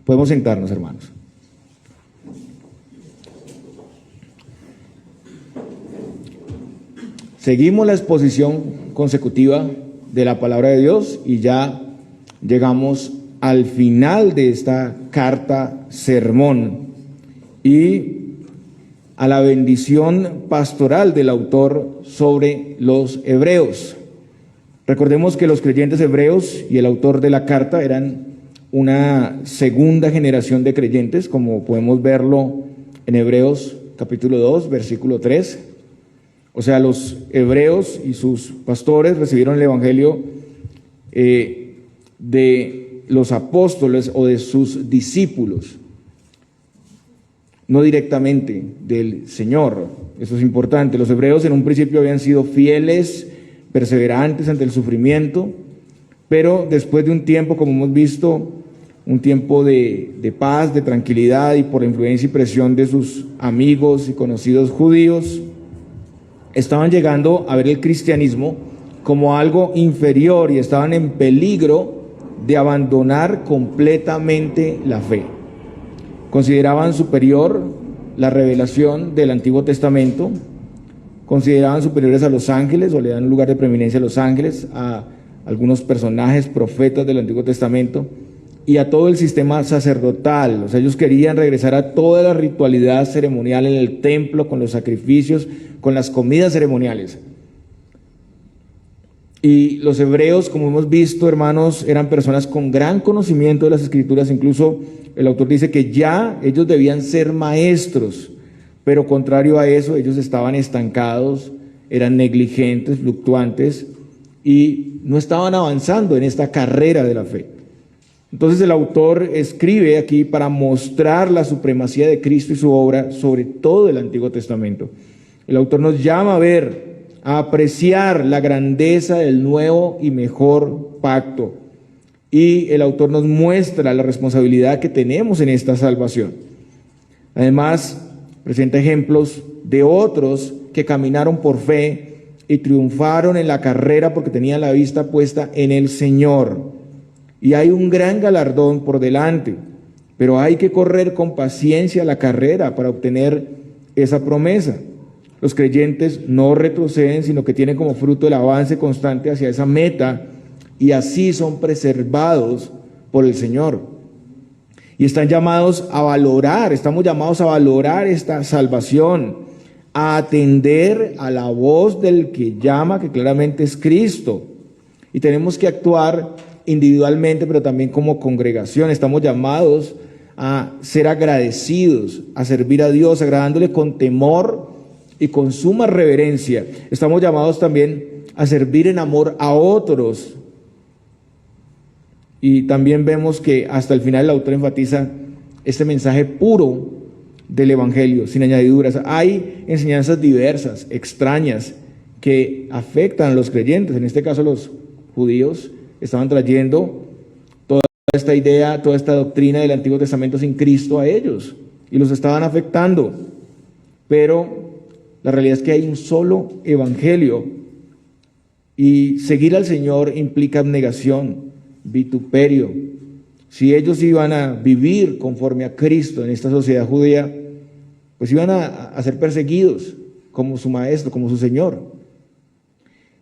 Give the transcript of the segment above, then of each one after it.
Podemos sentarnos, hermanos. Seguimos la exposición consecutiva de la palabra de Dios y ya llegamos al final de esta carta sermón y a la bendición pastoral del autor sobre los hebreos. Recordemos que los creyentes hebreos y el autor de la carta eran una segunda generación de creyentes, como podemos verlo en Hebreos capítulo 2, versículo 3. O sea, los hebreos y sus pastores recibieron el evangelio de los apóstoles o de sus discípulos, no directamente del Señor. Eso es importante. Los hebreos en un principio habían sido fieles, perseverantes ante el sufrimiento, pero después de un tiempo, como hemos visto, un tiempo de paz, de tranquilidad, y por la influencia y presión de sus amigos y conocidos judíos, estaban llegando a ver el cristianismo como algo inferior y estaban en peligro de abandonar completamente la fe. Consideraban superior la revelación del Antiguo Testamento, consideraban superiores a los ángeles, o le dan un lugar de preeminencia a los ángeles, a algunos personajes, profetas del Antiguo Testamento, y a todo el sistema sacerdotal. O sea, ellos querían regresar a toda la ritualidad ceremonial en el templo, con los sacrificios, con las comidas ceremoniales. Y los hebreos, como hemos visto, hermanos, eran personas con gran conocimiento de las Escrituras. Incluso el autor dice que ya ellos debían ser maestros, pero contrario a eso, ellos estaban estancados, eran negligentes, fluctuantes, y no estaban avanzando en esta carrera de la fe. Entonces el autor escribe aquí para mostrar la supremacía de Cristo y su obra sobre todo el Antiguo Testamento. El autor nos llama a ver, a apreciar la grandeza del nuevo y mejor pacto. Y el autor nos muestra la responsabilidad que tenemos en esta salvación. Además, presenta ejemplos de otros que caminaron por fe y triunfaron en la carrera porque tenían la vista puesta en el Señor. Y hay un gran galardón por delante, pero hay que correr con paciencia la carrera para obtener esa promesa. Los creyentes no retroceden, sino que tienen como fruto el avance constante hacia esa meta, y así son preservados por el Señor. Y están llamados a valorar, estamos llamados a valorar esta salvación, a atender a la voz del que llama, que claramente es Cristo. Y tenemos que actuar individualmente, pero también como congregación. Estamos llamados a ser agradecidos, a servir a Dios, agradándole con temor y con suma reverencia. Estamos llamados también a servir en amor a otros. Y también vemos que hasta el final el autor enfatiza este mensaje puro del Evangelio, sin añadiduras. Hay enseñanzas diversas, extrañas, que afectan a los creyentes. En este caso, los judíos estaban trayendo toda esta idea, toda esta doctrina del Antiguo Testamento sin Cristo a ellos, y los estaban afectando. Pero la realidad es que hay un solo evangelio, y seguir al Señor implica abnegación, vituperio. Si ellos iban a vivir conforme a Cristo en esta sociedad judía, pues iban a ser perseguidos como su maestro, como su Señor.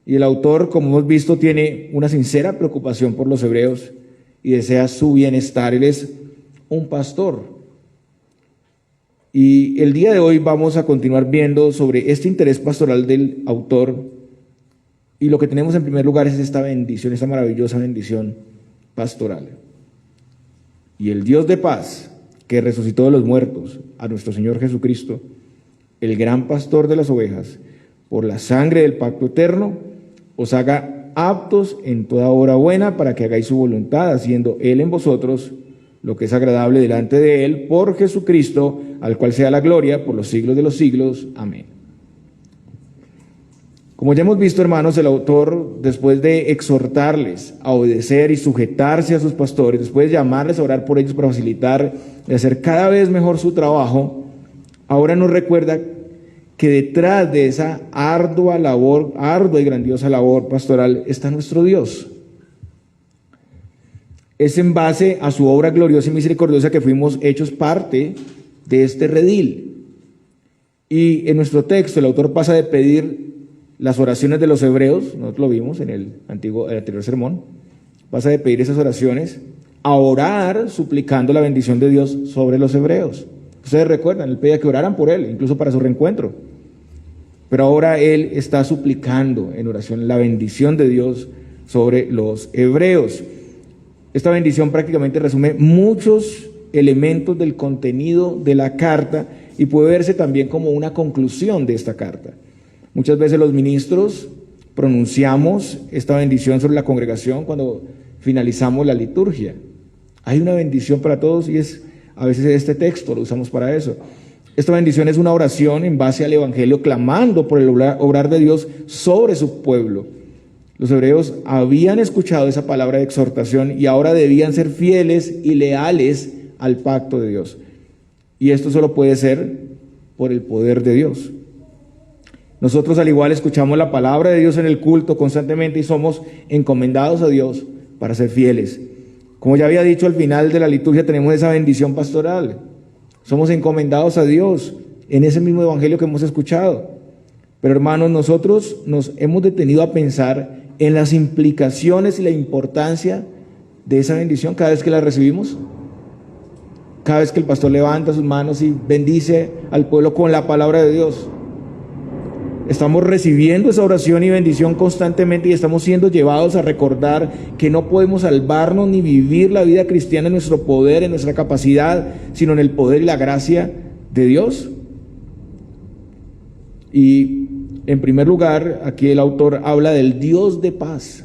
Y el autor, como hemos visto, tiene una sincera preocupación por los hebreos y desea su bienestar. Él es un pastor. Y el día de hoy vamos a continuar viendo sobre este interés pastoral del autor. Y lo que tenemos en primer lugar es esta bendición, esta maravillosa bendición pastoral. Y el Dios de paz, que resucitó de los muertos a nuestro Señor Jesucristo, el gran pastor de las ovejas, por la sangre del pacto eterno, os haga aptos en toda obra buena para que hagáis su voluntad, haciendo Él en vosotros lo que es agradable delante de Él, por Jesucristo, al cual sea la gloria por los siglos de los siglos. Amén. Como ya hemos visto, hermanos, el autor, después de exhortarles a obedecer y sujetarse a sus pastores, después de llamarles a orar por ellos para facilitar y hacer cada vez mejor su trabajo, ahora nos recuerda que detrás de esa ardua y grandiosa labor pastoral está nuestro Dios. es en base a su obra gloriosa y misericordiosa que fuimos hechos parte de este redil. Y en nuestro texto el autor pasa de pedir las oraciones de los hebreos, nosotros lo vimos en el anterior sermón, pasa de pedir esas oraciones a orar suplicando la bendición de Dios sobre los hebreos. Ustedes recuerdan, él pedía que oraran por él, incluso para su reencuentro. Pero ahora él está suplicando en oración la bendición de Dios sobre los hebreos. Esta bendición prácticamente resume muchos elementos del contenido de la carta y puede verse también como una conclusión de esta carta. Muchas veces los ministros pronunciamos esta bendición sobre la congregación cuando finalizamos la liturgia. Hay una bendición para todos y a veces este texto lo usamos para eso. Esta bendición es una oración en base al Evangelio, clamando por el obrar de Dios sobre su pueblo. Los hebreos habían escuchado esa palabra de exhortación y ahora debían ser fieles y leales al pacto de Dios. Y esto solo puede ser por el poder de Dios. Nosotros al igual escuchamos la palabra de Dios en el culto constantemente y somos encomendados a Dios para ser fieles. Como ya había dicho, al final de la liturgia tenemos esa bendición pastoral. Somos encomendados a Dios en ese mismo evangelio que hemos escuchado. Pero hermanos, nosotros nos hemos detenido a pensar en las implicaciones y la importancia de esa bendición cada vez que la recibimos. Cada vez que el pastor levanta sus manos y bendice al pueblo con la palabra de Dios. Estamos recibiendo esa oración y bendición constantemente y estamos siendo llevados a recordar que no podemos salvarnos ni vivir la vida cristiana en nuestro poder, en nuestra capacidad, sino en el poder y la gracia de Dios. Y en primer lugar, aquí el autor habla del Dios de paz.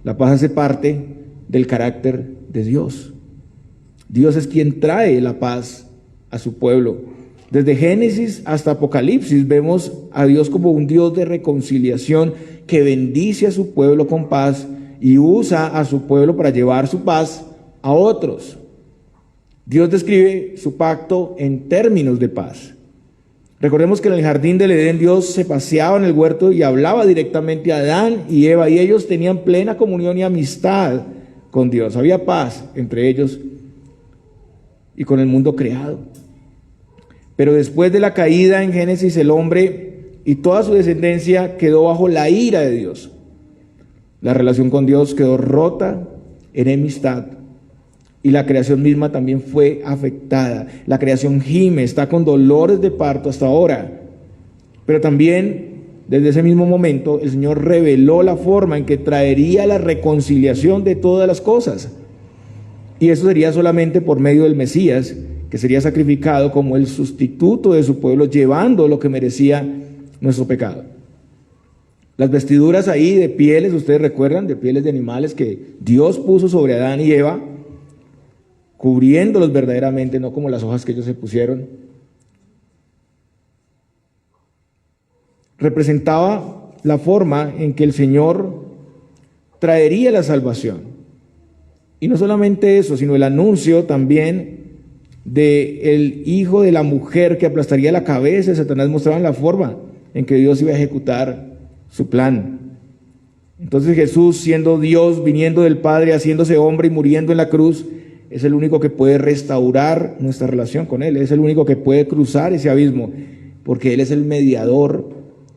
La paz hace parte del carácter de Dios. Dios es quien trae la paz a su pueblo. Desde Génesis hasta Apocalipsis vemos a Dios como un Dios de reconciliación que bendice a su pueblo con paz y usa a su pueblo para llevar su paz a otros. Dios describe su pacto en términos de paz. Recordemos que en el jardín del Edén Dios se paseaba en el huerto y hablaba directamente a Adán y Eva y ellos tenían plena comunión y amistad con Dios. Había paz entre ellos y con el mundo creado. Pero después de la caída en Génesis, el hombre y toda su descendencia quedó bajo la ira de Dios. La relación con Dios quedó rota, enemistad, y la creación misma también fue afectada. La creación gime, está con dolores de parto hasta ahora. Pero también, desde ese mismo momento, el Señor reveló la forma en que traería la reconciliación de todas las cosas. Y eso sería solamente por medio del Mesías, que sería sacrificado como el sustituto de su pueblo, llevando lo que merecía nuestro pecado. Las vestiduras ahí de pieles, ustedes recuerdan, de pieles de animales que Dios puso sobre Adán y Eva, cubriéndolos verdaderamente, no como las hojas que ellos se pusieron, representaba la forma en que el Señor traería la salvación. Y no solamente eso, sino el anuncio también del hijo de la mujer que aplastaría la cabeza de Satanás. Mostraban la forma en que Dios iba a ejecutar su plan. Entonces Jesús, siendo Dios, viniendo del Padre, haciéndose hombre y muriendo en la cruz, es el único que puede restaurar nuestra relación con Él, es el único que puede cruzar ese abismo, porque Él es el mediador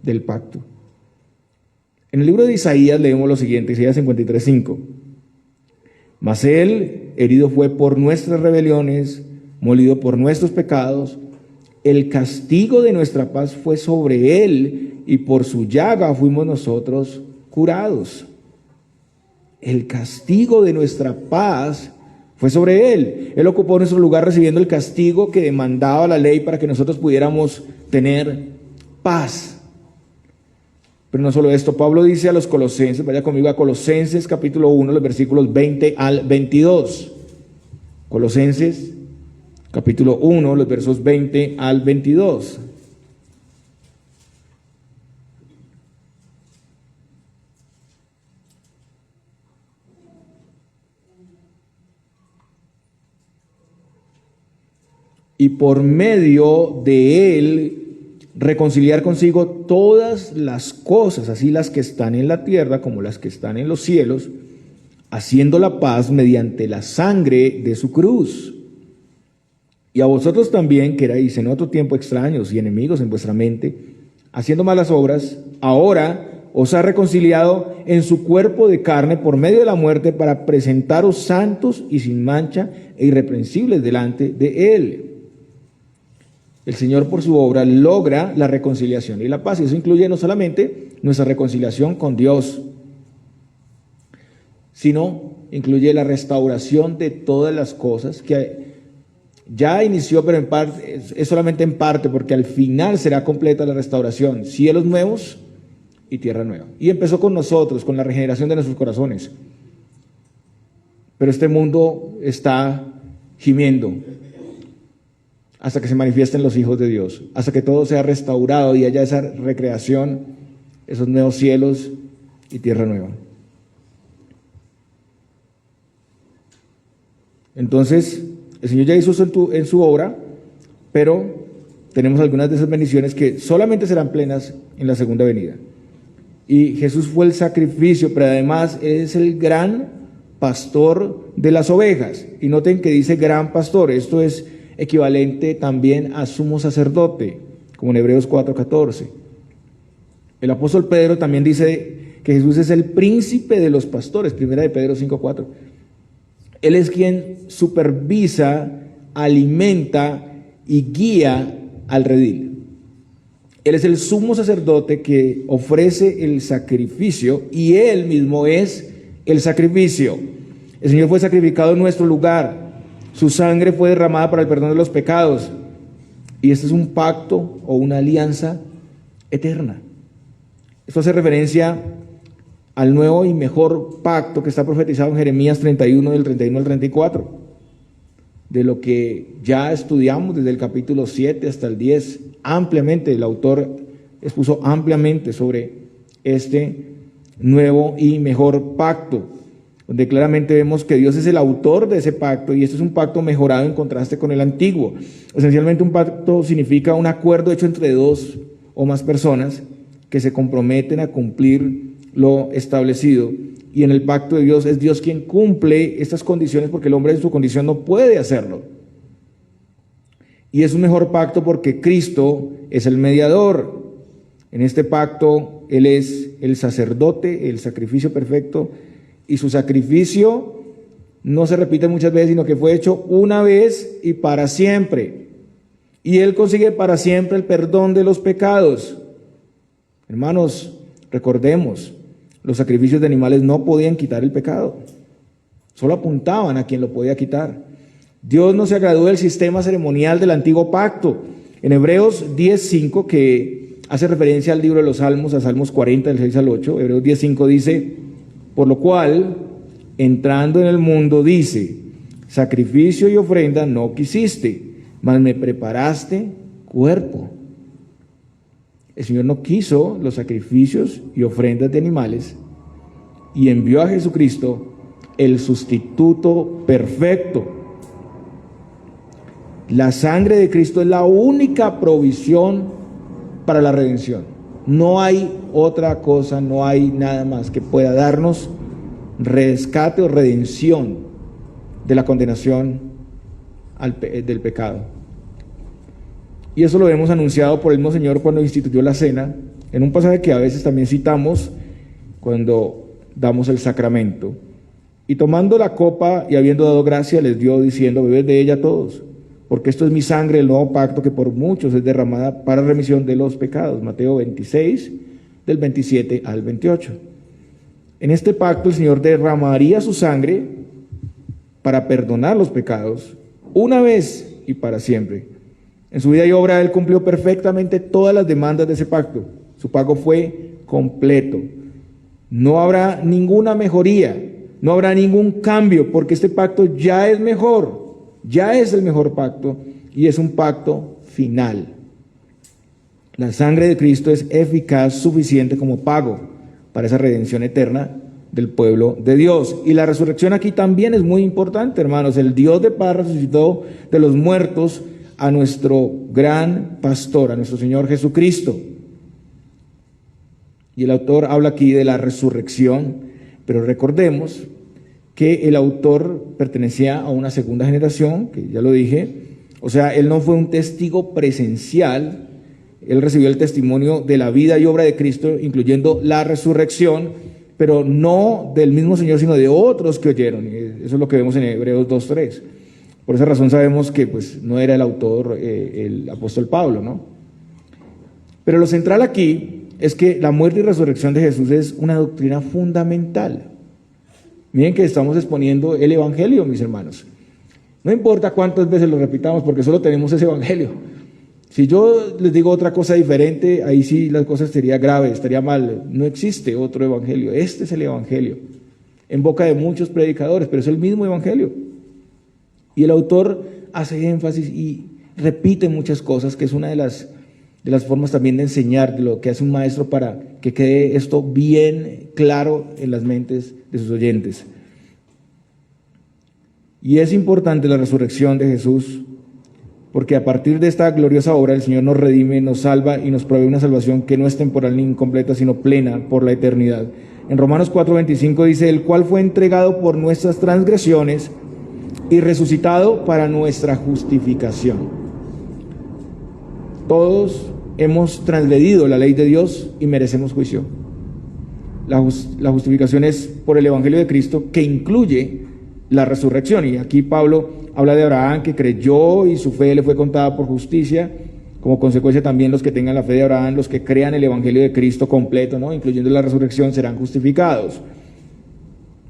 del pacto. En el libro de Isaías leemos lo siguiente, Isaías 53:5. Mas Él herido fue por nuestras rebeliones, molido por nuestros pecados, el castigo de nuestra paz fue sobre Él, y por su llaga fuimos nosotros curados. El castigo de nuestra paz fue sobre Él. Él ocupó nuestro lugar recibiendo el castigo que demandaba la ley para que nosotros pudiéramos tener paz. Pero no solo esto, Pablo dice a los colosenses, vaya conmigo a Colosenses capítulo 1, los versículos 20 al 22. Colosenses capítulo 1, los versos 20 al 22. Y por medio de Él reconciliar consigo todas las cosas, así las que están en la tierra como las que están en los cielos, haciendo la paz mediante la sangre de su cruz. Y a vosotros también, que erais en otro tiempo extraños y enemigos en vuestra mente, haciendo malas obras, ahora os ha reconciliado en su cuerpo de carne por medio de la muerte para presentaros santos y sin mancha e irreprensibles delante de Él. El Señor por su obra logra la reconciliación y la paz. Y eso incluye no solamente nuestra reconciliación con Dios, sino incluye la restauración de todas las cosas que ya inició, pero en parte, es solamente en parte, porque al final será completa la restauración, cielos nuevos y tierra nueva. Y empezó con nosotros, con la regeneración de nuestros corazones. Pero este mundo está gimiendo hasta que se manifiesten los hijos de Dios, hasta que todo sea restaurado y haya esa recreación, esos nuevos cielos y tierra nueva. Entonces, el Señor ya hizo eso en su obra, pero tenemos algunas de esas bendiciones que solamente serán plenas en la segunda venida. Y Jesús fue el sacrificio, pero además es el gran pastor de las ovejas. Y noten que dice gran pastor, esto es equivalente también a sumo sacerdote, como en Hebreos 4:14. El apóstol Pedro también dice que Jesús es el príncipe de los pastores, primera de Pedro 5:4. Él es quien supervisa, alimenta y guía al redil. Él es el sumo sacerdote que ofrece el sacrificio y Él mismo es el sacrificio. El Señor fue sacrificado en nuestro lugar. Su sangre fue derramada para el perdón de los pecados. Y este es un pacto o una alianza eterna. Esto hace referencia al nuevo y mejor pacto que está profetizado en Jeremías 31, del 31 al 34, de lo que ya estudiamos desde el capítulo 7 hasta el 10, ampliamente. El autor expuso ampliamente sobre este nuevo y mejor pacto, donde claramente vemos que Dios es el autor de ese pacto, y este es un pacto mejorado en contraste con el antiguo. Esencialmente, un pacto significa un acuerdo hecho entre dos o más personas que se comprometen a cumplir lo establecido, y en el pacto de Dios es Dios quien cumple estas condiciones, porque el hombre en su condición no puede hacerlo. Y es un mejor pacto porque Cristo es el mediador. En este pacto Él es el sacerdote, el sacrificio perfecto, y su sacrificio no se repite muchas veces, sino que fue hecho una vez y para siempre. Y Él consigue para siempre el perdón de los pecados. Hermanos, recordemos, los sacrificios de animales no podían quitar el pecado, solo apuntaban a quien lo podía quitar. Dios no se agradó del sistema ceremonial del antiguo pacto. En Hebreos 10:5, que hace referencia al libro de los Salmos, a Salmos 40, del 6 al 8, Hebreos 10:5 dice: por lo cual, entrando en el mundo, dice, sacrificio y ofrenda no quisiste, mas me preparaste cuerpo. El Señor no quiso los sacrificios y ofrendas de animales y envió a Jesucristo, el sustituto perfecto. La sangre de Cristo es la única provisión para la redención. No hay otra cosa, no hay nada más que pueda darnos rescate o redención de la condenación del pecado. Y eso lo hemos anunciado por el mismo Señor cuando instituyó la cena, en un pasaje que a veces también citamos cuando damos el sacramento. Y tomando la copa y habiendo dado gracia, les dio diciendo: bebed de ella todos, porque esto es mi sangre, el nuevo pacto, que por muchos es derramada para remisión de los pecados. Mateo 26, del 27 al 28. En este pacto el Señor derramaría su sangre para perdonar los pecados, una vez y para siempre. En su vida y obra Él cumplió perfectamente todas las demandas de ese pacto. Su pago fue completo. No habrá ninguna mejoría, no habrá ningún cambio, porque este pacto ya es mejor, ya es el mejor pacto, y es un pacto final. La sangre de Cristo es eficaz, suficiente como pago para esa redención eterna del pueblo de Dios. Y la resurrección aquí también es muy importante, hermanos. El Dios de paz resucitó de los muertos a nuestro gran pastor, a nuestro Señor Jesucristo. Y el autor habla aquí de la resurrección, pero recordemos que el autor pertenecía a una segunda generación, que ya lo dije, o sea, él no fue un testigo presencial, él recibió el testimonio de la vida y obra de Cristo, incluyendo la resurrección, pero no del mismo Señor, sino de otros que oyeron. Y eso es lo que vemos en Hebreos 2:3. Por esa razón sabemos que pues, no era el autor el apóstol Pablo, ¿no? Pero lo central aquí es que la muerte y resurrección de Jesús es una doctrina fundamental. Miren que estamos exponiendo el Evangelio, mis hermanos. No importa cuántas veces lo repitamos, porque solo tenemos ese Evangelio. Si yo les digo otra cosa diferente, ahí sí las cosas sería grave, estaría mal. No existe otro Evangelio. Este es el Evangelio. En boca de muchos predicadores, pero es el mismo Evangelio. Y el autor hace énfasis y repite muchas cosas, que es una de las formas también de enseñar, de lo que hace un maestro para que quede esto bien claro en las mentes de sus oyentes. Y es importante la resurrección de Jesús, porque a partir de esta gloriosa obra el Señor nos redime, nos salva y nos provee una salvación que no es temporal ni incompleta, sino plena por la eternidad. En Romanos 4:25 dice, el cual fue entregado por nuestras transgresiones y resucitado para nuestra justificación. Todos hemos transgredido la ley de Dios y merecemos juicio. La justificación es por el Evangelio de Cristo, que incluye la resurrección. Y aquí Pablo habla de Abraham, que creyó y su fe le fue contada por justicia. Como consecuencia también los que tengan la fe de Abraham, los que crean el Evangelio de Cristo completo, ¿no?, incluyendo la resurrección, serán justificados.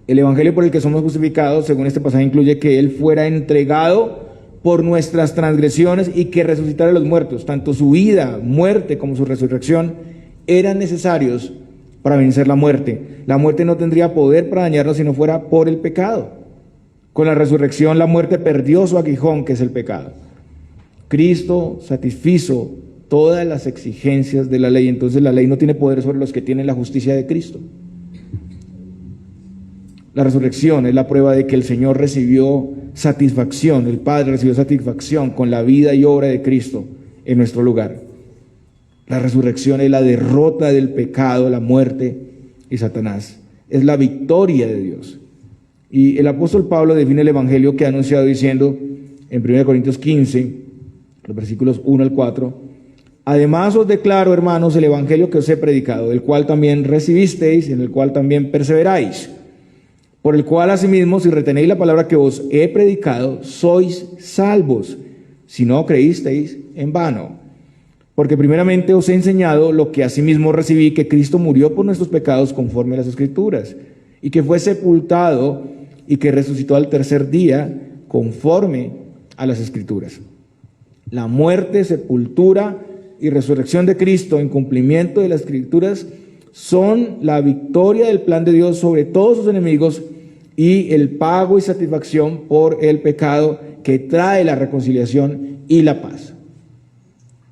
El Evangelio por el que somos justificados, según este pasaje, incluye que Él fuera entregado por nuestras transgresiones y que resucitara a los muertos. Tanto su vida, muerte, como su resurrección eran necesarios para vencer la muerte. La muerte no tendría poder para dañarnos si no fuera por el pecado. Con la resurrección la muerte perdió su aguijón, que es el pecado. Cristo satisfizo todas las exigencias de la ley, entonces la ley no tiene poder sobre los que tienen la justicia de Cristo. La resurrección es la prueba de que el Señor recibió satisfacción, el Padre recibió satisfacción con la vida y obra de Cristo en nuestro lugar. La resurrección es la derrota del pecado, la muerte y Satanás. Es la victoria de Dios. Y el apóstol Pablo define el Evangelio que ha anunciado diciendo en 1 Corintios 15, los versículos 1 al 4, además os declaro, hermanos, el Evangelio que os he predicado, el cual también recibisteis, en el cual también perseveráis, por el cual asimismo, si retenéis la palabra que os he predicado, sois salvos, si no creísteis en vano. Porque primeramente os he enseñado lo que asimismo recibí, que Cristo murió por nuestros pecados conforme a las Escrituras, y que fue sepultado y que resucitó al tercer día conforme a las Escrituras. La muerte, sepultura y resurrección de Cristo en cumplimiento de las Escrituras son la victoria del plan de Dios sobre todos sus enemigos y el pago y satisfacción por el pecado que trae la reconciliación y la paz.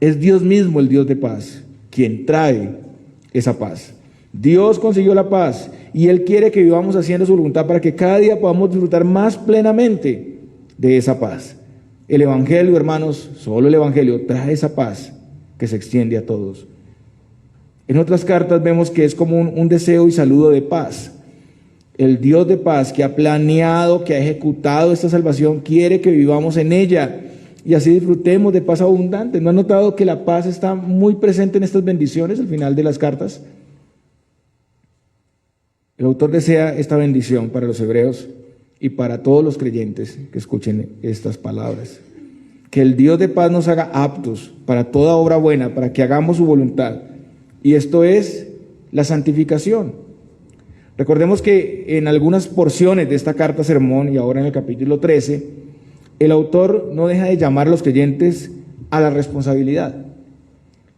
Es Dios mismo, el Dios de paz, quien trae esa paz. Dios consiguió la paz y Él quiere que vivamos haciendo su voluntad para que cada día podamos disfrutar más plenamente de esa paz. El Evangelio, hermanos, solo el Evangelio trae esa paz que se extiende a todos. En otras cartas vemos que es como un deseo y saludo de paz. El Dios de paz que ha planeado, que ha ejecutado esta salvación, quiere que vivamos en ella y así disfrutemos de paz abundante. ¿No han notado que la paz está muy presente en estas bendiciones al final de las cartas? El autor desea esta bendición para los hebreos y para todos los creyentes que escuchen estas palabras. Que el Dios de paz nos haga aptos para toda obra buena, para que hagamos su voluntad. Y esto es la santificación. Recordemos que en algunas porciones de esta carta sermón, y ahora en el capítulo 13, el autor no deja de llamar a los creyentes a la responsabilidad.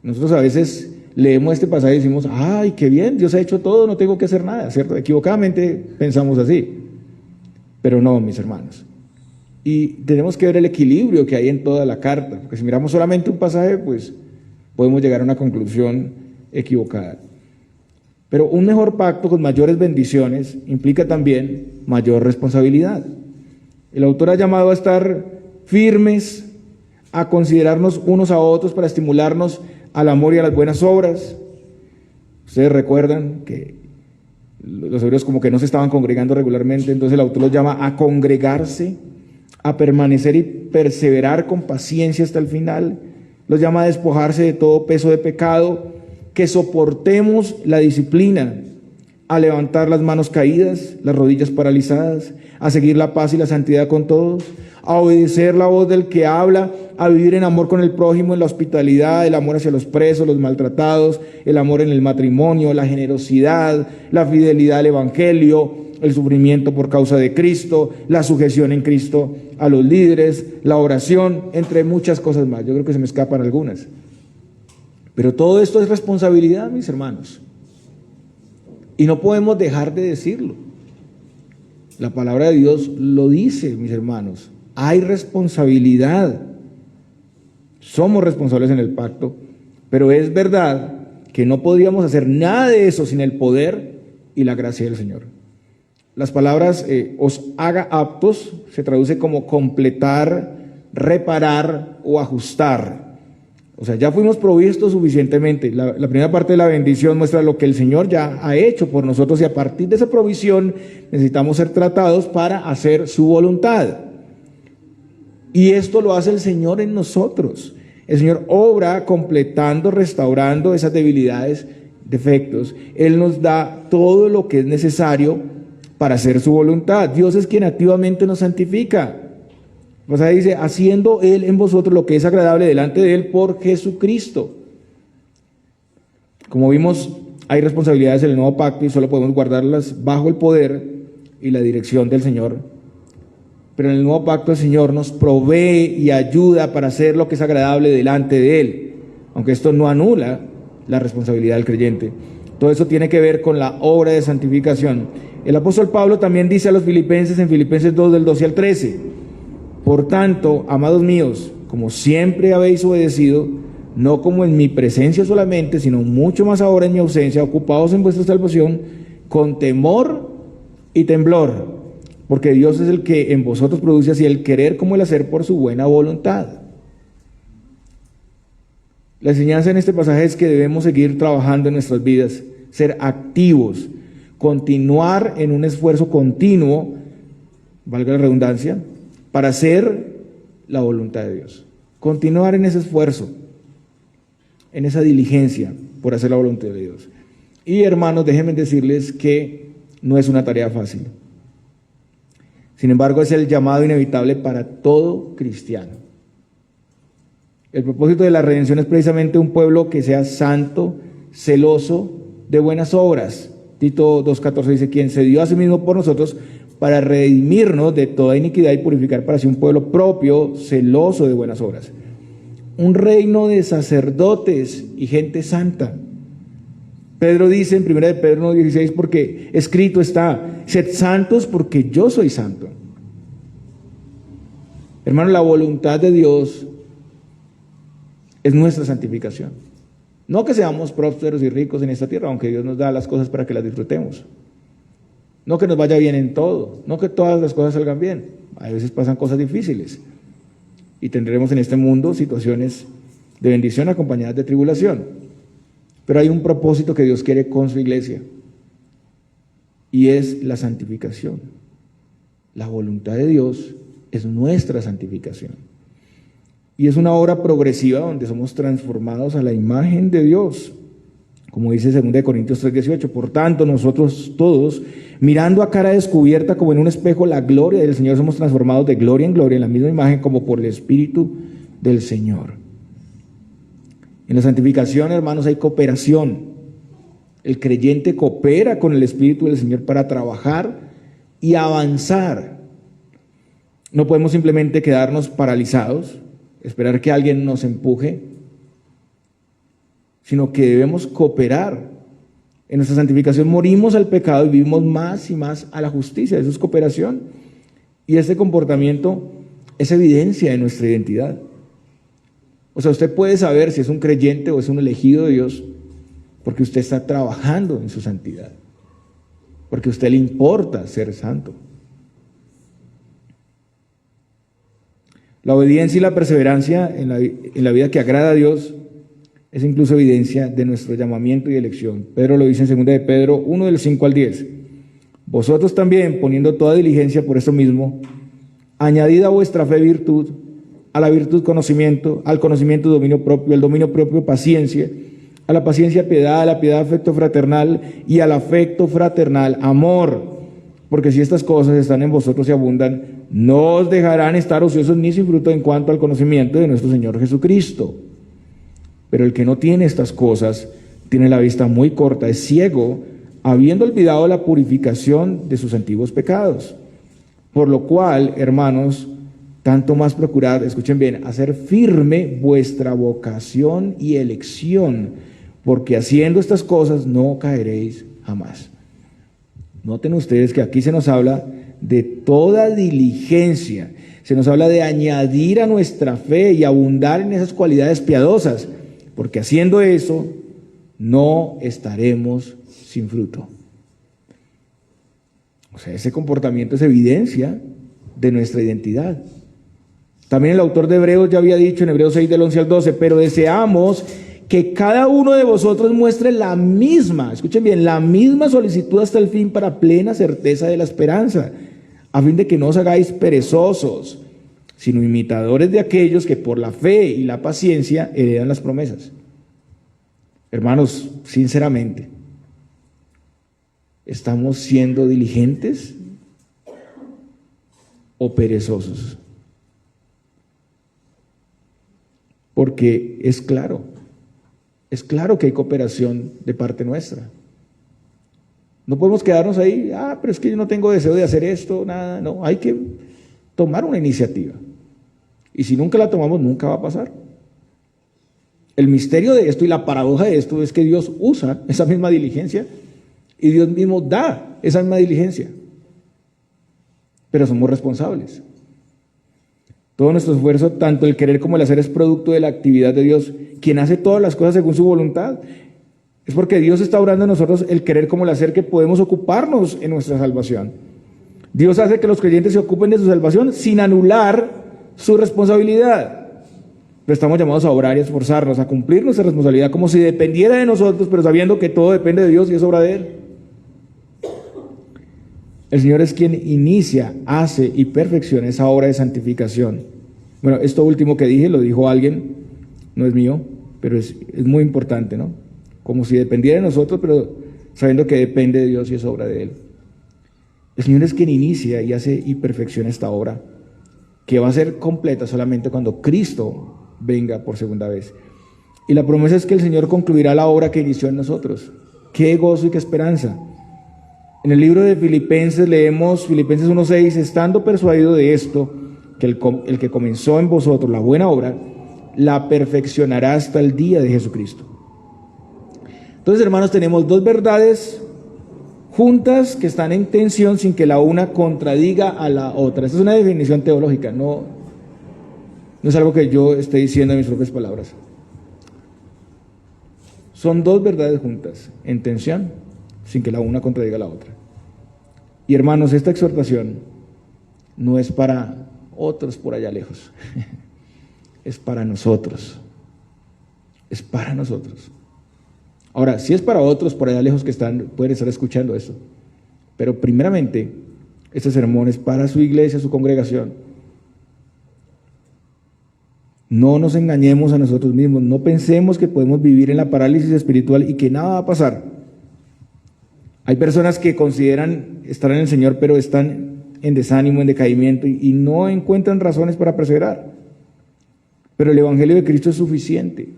Nosotros a veces leemos este pasaje y decimos, ¡ay, qué bien! Dios ha hecho todo, no tengo que hacer nada, ¿cierto? Equivocadamente pensamos así. Pero no, mis hermanos. Y tenemos que ver el equilibrio que hay en toda la carta, porque si miramos solamente un pasaje, pues podemos llegar a una conclusión equivocada. Pero un mejor pacto con mayores bendiciones implica también mayor responsabilidad. El autor ha llamado a estar firmes, a considerarnos unos a otros para estimularnos al amor y a las buenas obras. Ustedes recuerdan que los hebreos como que no se estaban congregando regularmente, entonces el autor los llama a congregarse, a permanecer y perseverar con paciencia hasta el final, los llama a despojarse de todo peso de pecado, que soportemos la disciplina, a levantar las manos caídas, las rodillas paralizadas, a seguir la paz y la santidad con todos, a obedecer la voz del que habla, a vivir en amor con el prójimo, en la hospitalidad, el amor hacia los presos, los maltratados, el amor en el matrimonio, la generosidad, la fidelidad al evangelio, el sufrimiento por causa de Cristo, la sujeción en Cristo a los líderes, la oración, entre muchas cosas más. Yo creo que se me escapan algunas. Pero todo esto es responsabilidad, mis hermanos. Y no podemos dejar de decirlo. La palabra de Dios lo dice, mis hermanos. Hay responsabilidad. Somos responsables en el pacto, pero es verdad que no podríamos hacer nada de eso sin el poder y la gracia del Señor. Las palabras os haga aptos se traduce como completar, reparar o ajustar. O sea, ya fuimos provistos suficientemente. La primera parte de la bendición muestra lo que el Señor ya ha hecho por nosotros y a partir de esa provisión necesitamos ser tratados para hacer su voluntad. Y esto lo hace el Señor en nosotros. El Señor obra completando, restaurando esas debilidades, defectos. Él nos da todo lo que es necesario para hacer su voluntad. Dios es quien activamente nos santifica. O sea, dice, haciendo Él en vosotros lo que es agradable delante de Él por Jesucristo. Como vimos, hay responsabilidades en el nuevo pacto y solo podemos guardarlas bajo el poder y la dirección del Señor. Pero en el nuevo pacto el Señor nos provee y ayuda para hacer lo que es agradable delante de Él, aunque esto no anula la responsabilidad del creyente. Todo eso tiene que ver con la obra de santificación. El apóstol Pablo también dice a los filipenses en Filipenses 2 del 12 al 13, por tanto, amados míos, como siempre habéis obedecido, no como en mi presencia solamente, sino mucho más ahora en mi ausencia, ocupados en vuestra salvación, con temor y temblor, porque Dios es el que en vosotros produce así el querer como el hacer por su buena voluntad. La enseñanza en este pasaje es que debemos seguir trabajando en nuestras vidas, ser activos, continuar en un esfuerzo continuo, valga la redundancia, para hacer la voluntad de Dios. Continuar en ese esfuerzo, en esa diligencia por hacer la voluntad de Dios. Y hermanos, déjenme decirles que no es una tarea fácil. Sin embargo, es el llamado inevitable para todo cristiano. El propósito de la redención es precisamente un pueblo que sea santo, celoso de buenas obras. Tito 2:14 dice, quien se dio a sí mismo por nosotros para redimirnos de toda iniquidad y purificar para sí un pueblo propio, celoso de buenas obras. Un reino de sacerdotes y gente santa. Pedro dice en 1 de Pedro 1:16, porque escrito está, sed santos porque yo soy santo. Hermano, la voluntad de Dios es nuestra santificación. No que seamos prósperos y ricos en esta tierra, aunque Dios nos da las cosas para que las disfrutemos. No que nos vaya bien en todo, no que todas las cosas salgan bien. A veces pasan cosas difíciles y tendremos en este mundo situaciones de bendición acompañadas de tribulación. Pero hay un propósito que Dios quiere con su iglesia y es la santificación. La voluntad de Dios es nuestra santificación. Y es una obra progresiva donde somos transformados a la imagen de Dios. Como dice 2 Corintios 3:18, por tanto nosotros todos, mirando a cara descubierta como en un espejo la gloria del Señor, somos transformados de gloria en gloria en la misma imagen como por el Espíritu del Señor. En la santificación, hermanos, hay cooperación. El creyente coopera con el Espíritu del Señor para trabajar y avanzar. No podemos simplemente quedarnos paralizados, esperar que alguien nos empuje, sino que debemos cooperar. En nuestra santificación morimos al pecado y vivimos más y más a la justicia. Eso es cooperación. Y este comportamiento es evidencia de nuestra identidad. O sea, usted puede saber si es un creyente o es un elegido de Dios porque usted está trabajando en su santidad, porque a usted le importa ser santo. La obediencia y la perseverancia en la vida que agrada a Dios es incluso evidencia de nuestro llamamiento y elección. Pedro lo dice en 2 de Pedro 1 del 5 al 10. Vosotros también, poniendo toda diligencia por eso mismo, añadid a vuestra fe virtud, a la virtud conocimiento, al conocimiento dominio propio, al dominio propio paciencia, a la paciencia piedad, a la piedad afecto fraternal y al afecto fraternal amor. Porque si estas cosas están en vosotros y abundan, no os dejarán estar ociosos ni sin fruto en cuanto al conocimiento de nuestro Señor Jesucristo. Pero el que no tiene estas cosas tiene la vista muy corta, es ciego, habiendo olvidado la purificación de sus antiguos pecados. Por lo cual, hermanos, tanto más procurad, escuchen bien, hacer firme vuestra vocación y elección, porque haciendo estas cosas no caeréis jamás. Noten ustedes que aquí se nos habla de toda diligencia, se nos habla de añadir a nuestra fe y abundar en esas cualidades piadosas, porque haciendo eso no estaremos sin fruto. O sea, ese comportamiento es evidencia de nuestra identidad. También el autor de Hebreos ya había dicho en Hebreos 6 del 11 al 12, pero deseamos que cada uno de vosotros muestre la misma, escuchen bien, la misma solicitud hasta el fin para plena certeza de la esperanza, a fin de que no os hagáis perezosos, sino imitadores de aquellos que por la fe y la paciencia heredan las promesas. Hermanos, sinceramente, ¿estamos siendo diligentes o perezosos? Porque es claro que hay cooperación de parte nuestra. No podemos quedarnos ahí, pero es que yo no tengo deseo de hacer esto, nada, no, hay que tomar una iniciativa. Y si nunca la tomamos, nunca va a pasar. El misterio de esto y la paradoja de esto es que Dios usa esa misma diligencia y Dios mismo da esa misma diligencia. Pero somos responsables. Todo nuestro esfuerzo, tanto el querer como el hacer, es producto de la actividad de Dios, quien hace todas las cosas según su voluntad. Es porque Dios está obrando en nosotros el querer como el hacer que podemos ocuparnos en nuestra salvación. Dios hace que los creyentes se ocupen de su salvación sin anular su responsabilidad. Pero estamos llamados a obrar y a esforzarnos, a cumplir nuestra responsabilidad como si dependiera de nosotros, pero sabiendo que todo depende de Dios y es obra de Él. El Señor es quien inicia, hace y perfecciona esa obra de santificación. Bueno, esto último que dije lo dijo alguien, no es mío, pero es muy importante, ¿no? Como si dependiera de nosotros, pero sabiendo que depende de Dios y es obra de Él. El Señor es quien inicia y hace y perfecciona esta obra, que va a ser completa solamente cuando Cristo venga por segunda vez. Y la promesa es que el Señor concluirá la obra que inició en nosotros. ¡Qué gozo y qué esperanza! En el libro de Filipenses leemos, Filipenses 1:6, estando persuadido de esto, que el que comenzó en vosotros la buena obra, la perfeccionará hasta el día de Jesucristo. Entonces, hermanos, tenemos dos verdades juntas que están en tensión sin que la una contradiga a la otra. Esta es una definición teológica, no es algo que yo esté diciendo en mis propias palabras. Son dos verdades juntas, en tensión, sin que la una contradiga a la otra. Y hermanos, esta exhortación no es para otros por allá lejos, es para nosotros, es para nosotros. Ahora, si es para otros por allá lejos que pueden estar escuchando esto, pero primeramente, este sermón es para su iglesia, su congregación. No nos engañemos a nosotros mismos, no pensemos que podemos vivir en la parálisis espiritual y que nada va a pasar. Hay personas que consideran estar en el Señor, pero están en desánimo, en decaimiento y no encuentran razones para perseverar. Pero el Evangelio de Cristo es suficiente.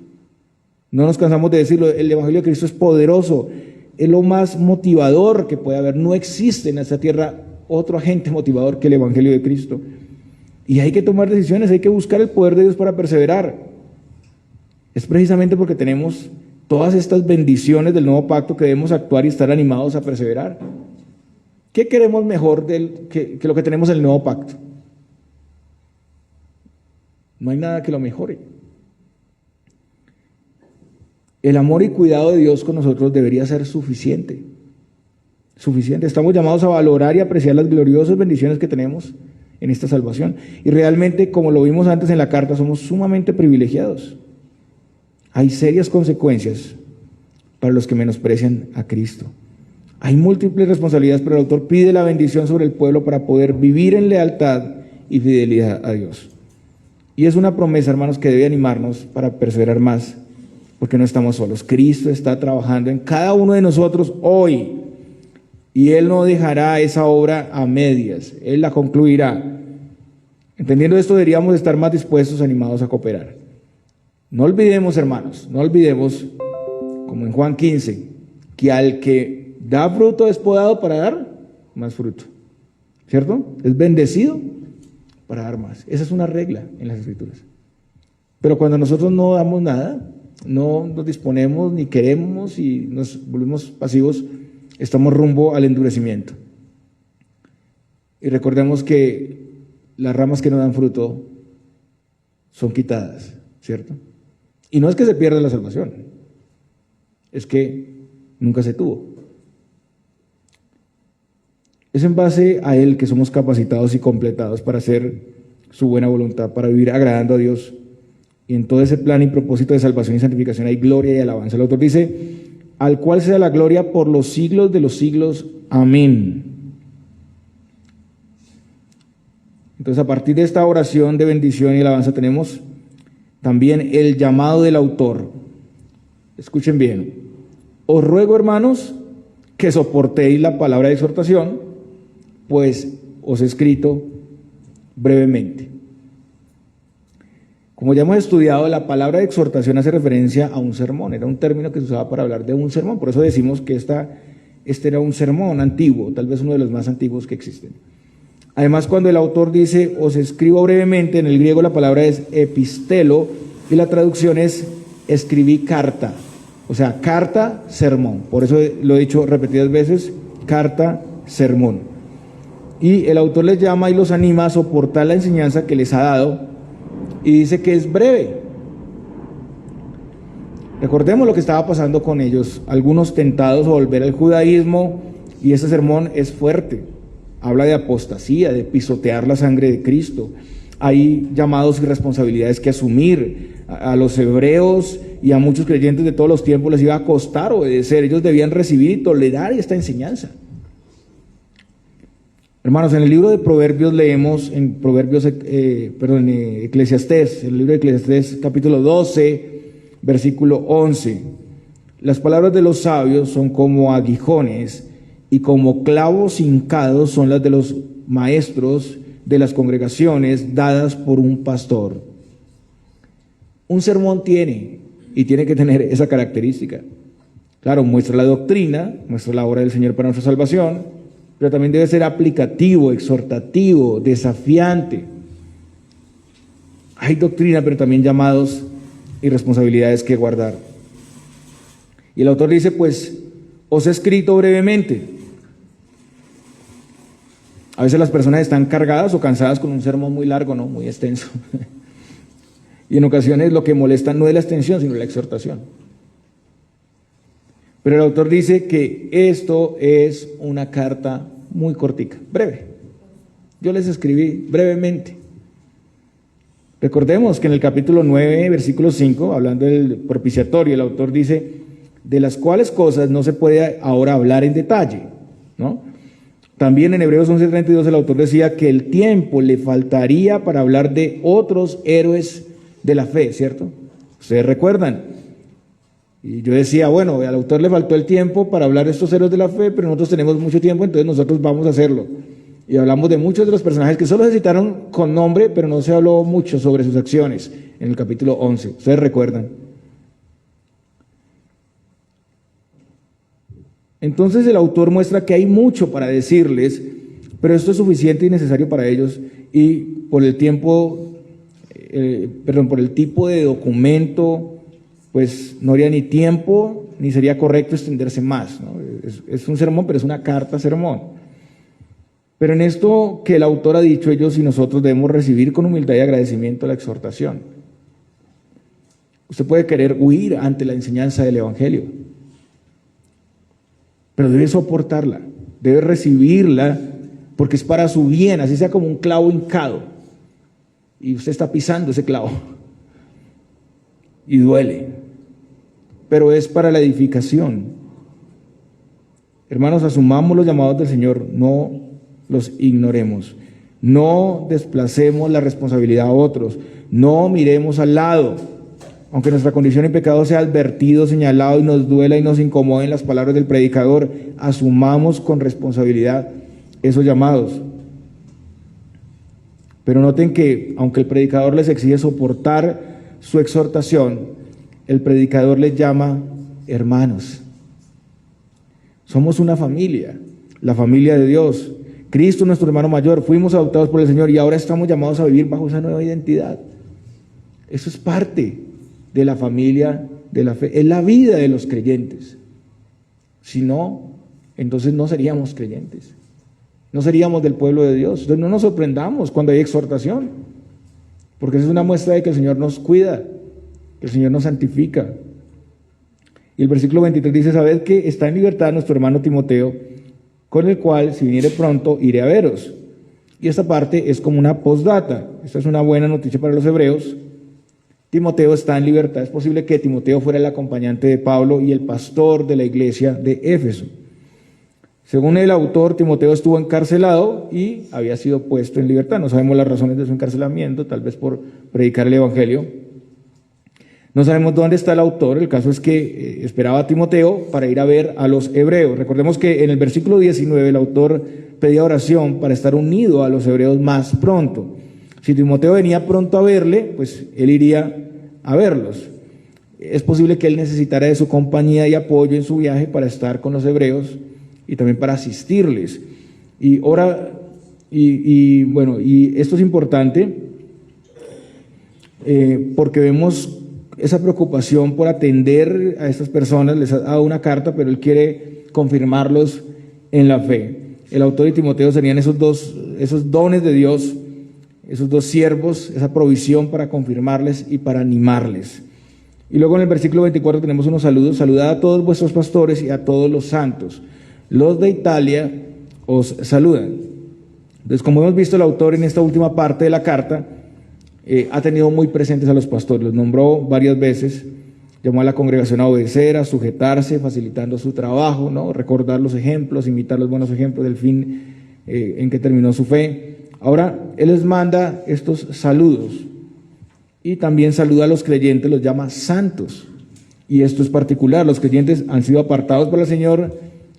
No nos cansamos de decirlo, el Evangelio de Cristo es poderoso, es lo más motivador que puede haber. No existe en esta tierra otro agente motivador que el Evangelio de Cristo. Y hay que tomar decisiones, hay que buscar el poder de Dios para perseverar. Es precisamente porque tenemos todas estas bendiciones del nuevo pacto que debemos actuar y estar animados a perseverar. ¿Qué queremos mejor que lo que tenemos en el nuevo pacto? No hay nada que lo mejore. El amor y cuidado de Dios con nosotros debería ser suficiente. Suficiente. Estamos llamados a valorar y apreciar las gloriosas bendiciones que tenemos en esta salvación. Y realmente, como lo vimos antes en la carta, somos sumamente privilegiados. Hay serias consecuencias para los que menosprecian a Cristo. Hay múltiples responsabilidades, pero el autor pide la bendición sobre el pueblo para poder vivir en lealtad y fidelidad a Dios. Y es una promesa, hermanos, que debe animarnos para perseverar más, porque no estamos solos. Cristo está trabajando en cada uno de nosotros hoy, y Él no dejará esa obra a medias, Él la concluirá. Entendiendo esto, deberíamos estar más dispuestos, animados a cooperar. No olvidemos, hermanos, no olvidemos, como en Juan 15, que al que da fruto es podado para dar más fruto, ¿cierto? Es bendecido para dar más. Esa es una regla en las Escrituras. Pero cuando nosotros no damos nada, no nos disponemos ni queremos y nos volvemos pasivos, estamos rumbo al endurecimiento. Y recordemos que las ramas que no dan fruto son quitadas, ¿cierto? Y no es que se pierda la salvación, es que nunca se tuvo. Es en base a Él que somos capacitados y completados para hacer su buena voluntad, para vivir agradando a Dios. Y en todo ese plan y propósito de salvación y santificación hay gloria y alabanza. El autor dice, al cual sea la gloria por los siglos de los siglos. Amén. Entonces, a partir de esta oración de bendición y alabanza tenemos también el llamado del autor. Escuchen bien. Os ruego, hermanos, que soportéis la palabra de exhortación, pues os he escrito brevemente. Como ya hemos estudiado, la palabra de exhortación hace referencia a un sermón. Era un término que se usaba para hablar de un sermón. Por eso decimos que este era un sermón antiguo, tal vez uno de los más antiguos que existen. Además, cuando el autor dice, os escribo brevemente, en el griego la palabra es epistelo y la traducción es escribí carta. O sea, carta, sermón. Por eso lo he dicho repetidas veces, carta, sermón. Y el autor les llama y los anima a soportar la enseñanza que les ha dado y dice que es breve. Recordemos lo que estaba pasando con ellos, algunos tentados a volver al judaísmo, y este sermón es fuerte. Habla de apostasía, de pisotear la sangre de Cristo. Hay llamados y responsabilidades que asumir. A los hebreos y a muchos creyentes de todos los tiempos les iba a costar obedecer. Ellos debían recibir y tolerar esta enseñanza. Hermanos, en el libro de Proverbios leemos, Eclesiastés, en el libro de Eclesiastés capítulo 12, versículo 11. Las palabras de los sabios son como aguijones y como clavos hincados son las de los maestros de las congregaciones dadas por un pastor. Un sermón tiene que tener esa característica. Claro, muestra la doctrina, muestra la obra del Señor para nuestra salvación, pero también debe ser aplicativo, exhortativo, desafiante. Hay doctrina, pero también llamados y responsabilidades que guardar. Y el autor dice, pues, os he escrito brevemente. A veces las personas están cargadas o cansadas con un sermón muy largo, ¿no? Muy extenso. Y en ocasiones lo que molesta no es la extensión, sino la exhortación. Pero el autor dice que esto es una carta muy cortica, breve. Yo les escribí brevemente. Recordemos que en el capítulo 9, versículo 5, hablando del propiciatorio, el autor dice, de las cuales cosas no se puede ahora hablar en detalle, ¿no? También en Hebreos 11:32 el autor decía que el tiempo le faltaría para hablar de otros héroes de la fe, ¿cierto? Ustedes recuerdan. Y yo decía, bueno, al autor le faltó el tiempo para hablar de estos héroes de la fe, pero nosotros tenemos mucho tiempo, entonces nosotros vamos a hacerlo. Y hablamos de muchos de los personajes que solo se citaron con nombre, pero no se habló mucho sobre sus acciones en el capítulo 11. Ustedes recuerdan. Entonces el autor muestra que hay mucho para decirles, pero esto es suficiente y necesario para ellos, y por el tiempo, por el tipo de documento, pues no haría ni tiempo ni sería correcto extenderse más, ¿no? Es un sermón, pero es una carta sermón. Pero en esto que el autor ha dicho, ellos y nosotros debemos recibir con humildad y agradecimiento la exhortación. Usted puede querer huir ante la enseñanza del Evangelio, pero debe soportarla, debe recibirla, porque es para su bien, así sea como un clavo hincado, y usted está pisando ese clavo, y duele, pero es para la edificación. Hermanos, asumamos los llamados del Señor, no los ignoremos. No desplacemos la responsabilidad a otros, no miremos al lado. Aunque nuestra condición en pecado sea advertido, señalado y nos duela y nos incomoden las palabras del predicador, asumamos con responsabilidad esos llamados. Pero noten que, aunque el predicador les exige soportar su exhortación, el predicador les llama hermanos. Somos una familia, la familia de Dios. Cristo, nuestro hermano mayor, fuimos adoptados por el Señor y ahora estamos llamados a vivir bajo esa nueva identidad. Eso es parte de la familia de la fe, es la vida de los creyentes. Si no, entonces no seríamos creyentes, no seríamos del pueblo de Dios. Entonces no nos sorprendamos cuando hay exhortación, porque eso es una muestra de que el Señor nos cuida, que el Señor nos santifica. Y el versículo 23 dice: sabed que está en libertad nuestro hermano Timoteo, con el cual, si viniere pronto, iré a veros. Y esta parte es como una postdata. Esta es una buena noticia para los hebreos. Timoteo está en libertad. Es posible que Timoteo fuera el acompañante de Pablo y el pastor de la iglesia de Éfeso. Según el autor, Timoteo estuvo encarcelado y había sido puesto en libertad. No sabemos las razones de su encarcelamiento, tal vez por predicar el evangelio. No sabemos dónde está el autor. El caso es que esperaba a Timoteo para ir a ver a los hebreos. Recordemos que en el versículo 19 el autor pedía oración para estar unido a los hebreos más pronto. Si Timoteo venía pronto a verle, pues él iría a verlos. Es posible que él necesitara de su compañía y apoyo en su viaje para estar con los hebreos y también para asistirles. Y esto es importante porque vemos esa preocupación por atender a estas personas. Les ha dado una carta, pero él quiere confirmarlos en la fe. El autor y Timoteo serían esos dones de Dios, esos dos siervos, esa provisión para confirmarles y para animarles. Y luego en el versículo 24 tenemos unos saludos: saludad a todos vuestros pastores y a todos los santos. Los de Italia os saludan. Entonces, como hemos visto, el autor en esta última parte de la carta ha tenido muy presentes a los pastores, los nombró varias veces, llamó a la congregación a obedecer, a sujetarse, facilitando su trabajo, ¿no? Recordar los ejemplos, imitar los buenos ejemplos del fin en que terminó su fe. Ahora, él les manda estos saludos y también saluda a los creyentes, los llama santos. Y esto es particular: los creyentes han sido apartados por el Señor,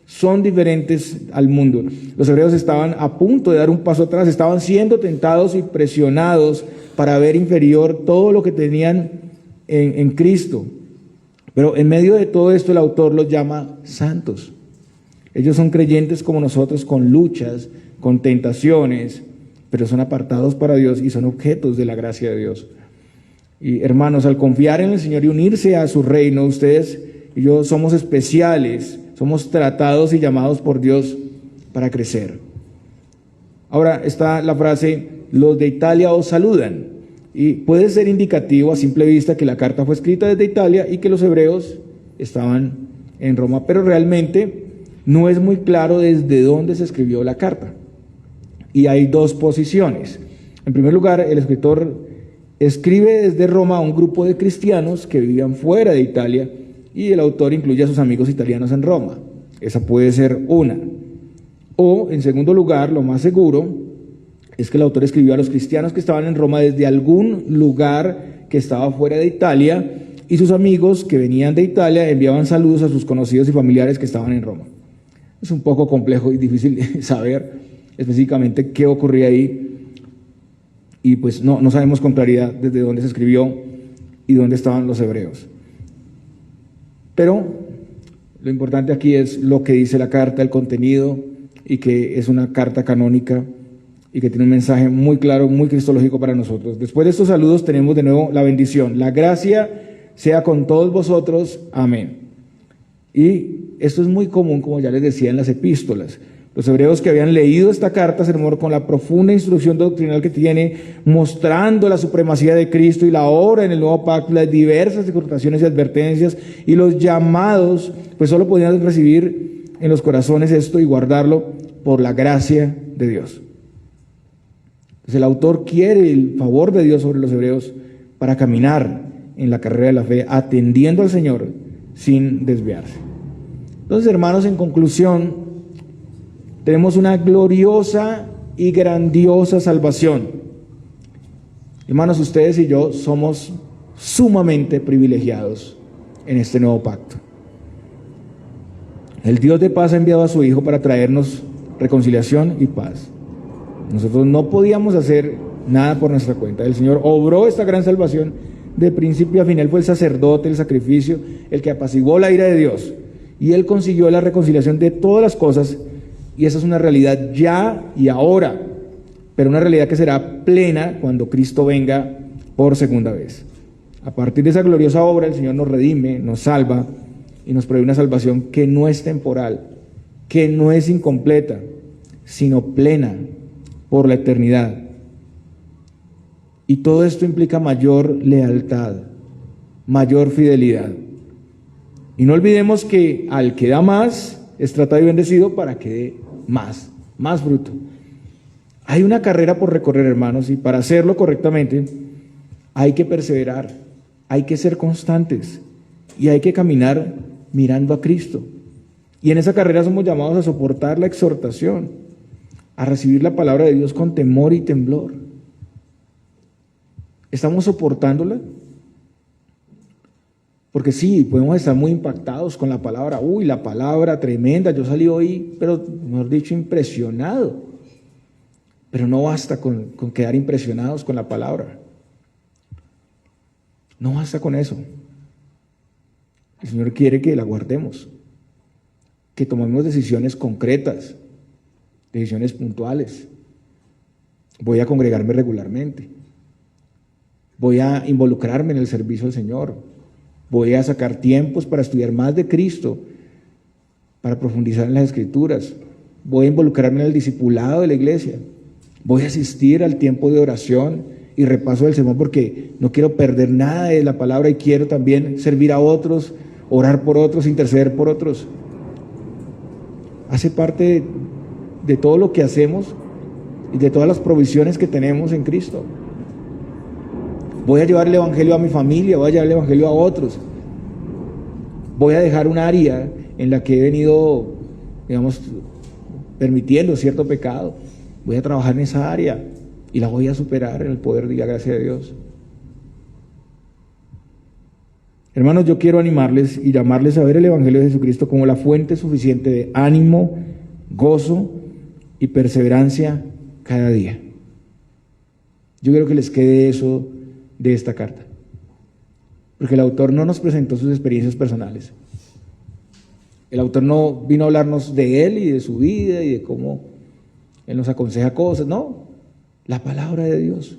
son diferentes al mundo. Los hebreos estaban a punto de dar un paso atrás, estaban siendo tentados y presionados para ver inferior todo lo que tenían en Cristo. Pero en medio de todo esto el autor los llama santos. Ellos son creyentes como nosotros, con luchas, con tentaciones, pero son apartados para Dios y son objetos de la gracia de Dios. Y hermanos, al confiar en el Señor y unirse a su reino, ustedes y yo somos especiales, somos tratados y llamados por Dios para crecer. Ahora está la frase: los de Italia os saludan, y puede ser indicativo a simple vista que la carta fue escrita desde Italia y que los hebreos estaban en Roma, pero realmente no es muy claro desde dónde se escribió la carta. Y hay dos posiciones. En primer lugar, el escritor escribe desde Roma a un grupo de cristianos que vivían fuera de Italia, y el autor incluye a sus amigos italianos en Roma. Esa puede ser una. O, en segundo lugar, lo más seguro es que el autor escribió a los cristianos que estaban en Roma desde algún lugar que estaba fuera de Italia, y sus amigos que venían de Italia enviaban saludos a sus conocidos y familiares que estaban en Roma. Es un poco complejo y difícil saber específicamente qué ocurría ahí, y pues no sabemos con claridad desde dónde se escribió y dónde estaban los hebreos. Pero lo importante aquí es lo que dice la carta, el contenido, y que es una carta canónica y que tiene un mensaje muy claro, muy cristológico para nosotros. Después de estos saludos tenemos de nuevo la bendición: la gracia sea con todos vosotros, amén. Y esto es muy común, como ya les decía, en las epístolas. Los hebreos que habían leído esta carta se hermosan con la profunda instrucción doctrinal que tiene, mostrando la supremacía de Cristo y la obra en el nuevo pacto, las diversas exhortaciones y advertencias y los llamados, pues solo podían recibir en los corazones esto y guardarlo por la gracia de Dios. Entonces el autor quiere el favor de Dios sobre los hebreos para caminar en la carrera de la fe, atendiendo al Señor sin desviarse. Entonces, hermanos, en conclusión, tenemos una gloriosa y grandiosa salvación. Hermanos, ustedes y yo somos sumamente privilegiados en este nuevo pacto. El Dios de paz ha enviado a su Hijo para traernos reconciliación y paz. Nosotros no podíamos hacer nada por nuestra cuenta. El Señor obró esta gran salvación de principio a fin. Él fue el sacerdote, el sacrificio, el que apaciguó la ira de Dios. Y Él consiguió la reconciliación de todas las cosas, y esa es una realidad ya y ahora, pero una realidad que será plena cuando Cristo venga por segunda vez. A partir de esa gloriosa obra, el Señor nos redime, nos salva y nos provee una salvación que no es temporal, que no es incompleta, sino plena por la eternidad. Y todo esto implica mayor lealtad, mayor fidelidad. Y no olvidemos que al que da más, es tratado y bendecido para que dé más fruto. Hay una carrera por recorrer, hermanos, y para hacerlo correctamente hay que perseverar, hay que ser constantes y hay que caminar mirando a Cristo. Y en esa carrera somos llamados a soportar la exhortación, a recibir la palabra de Dios con temor y temblor. ¿Estamos soportándola? Porque sí, podemos estar muy impactados con la palabra. Uy, la palabra tremenda, yo salí hoy, pero mejor dicho, impresionado. Pero no basta con quedar impresionados con la palabra. No basta con eso. El Señor quiere que la guardemos, que tomemos decisiones concretas, decisiones puntuales. Voy a congregarme regularmente. Voy a involucrarme en el servicio al Señor. Voy a sacar tiempos para estudiar más de Cristo, para profundizar en las Escrituras. Voy a involucrarme en el discipulado de la iglesia. Voy a asistir al tiempo de oración y repaso del sermón porque no quiero perder nada de la palabra y quiero también servir a otros, orar por otros, interceder por otros. Hace parte de todo lo que hacemos y de todas las provisiones que tenemos en Cristo. Voy a llevar el evangelio a mi familia, voy a llevar el evangelio a otros. Voy a dejar un área en la que he venido, digamos, permitiendo cierto pecado. Voy a trabajar en esa área y la voy a superar en el poder y la gracia de Dios. Hermanos, yo quiero animarles y llamarles a ver el evangelio de Jesucristo como la fuente suficiente de ánimo, gozo y perseverancia cada día. Yo quiero que les quede eso de esta carta, porque el autor no nos presentó sus experiencias personales. El autor no vino a hablarnos de él y de su vida y de cómo él nos aconseja cosas, no, la palabra de Dios,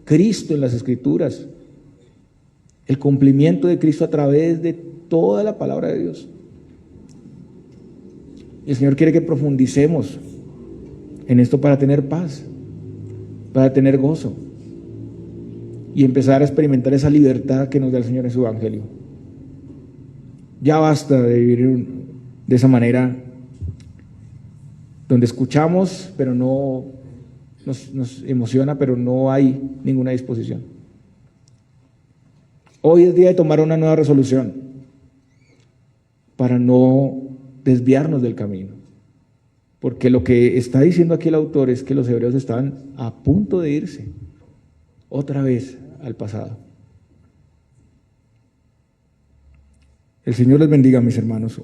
Cristo en las Escrituras, el cumplimiento de Cristo a través de toda la palabra de Dios. Y el Señor quiere que profundicemos en esto para tener paz, para tener gozo y empezar a experimentar esa libertad que nos da el Señor en su evangelio. Ya basta de vivir de esa manera donde escuchamos pero no nos emociona, pero no hay ninguna disposición. Hoy es día de tomar una nueva resolución para no desviarnos del camino. Porque lo que está diciendo aquí el autor es que los hebreos estaban a punto de irse otra vez al pasado. El Señor les bendiga, mis hermanos.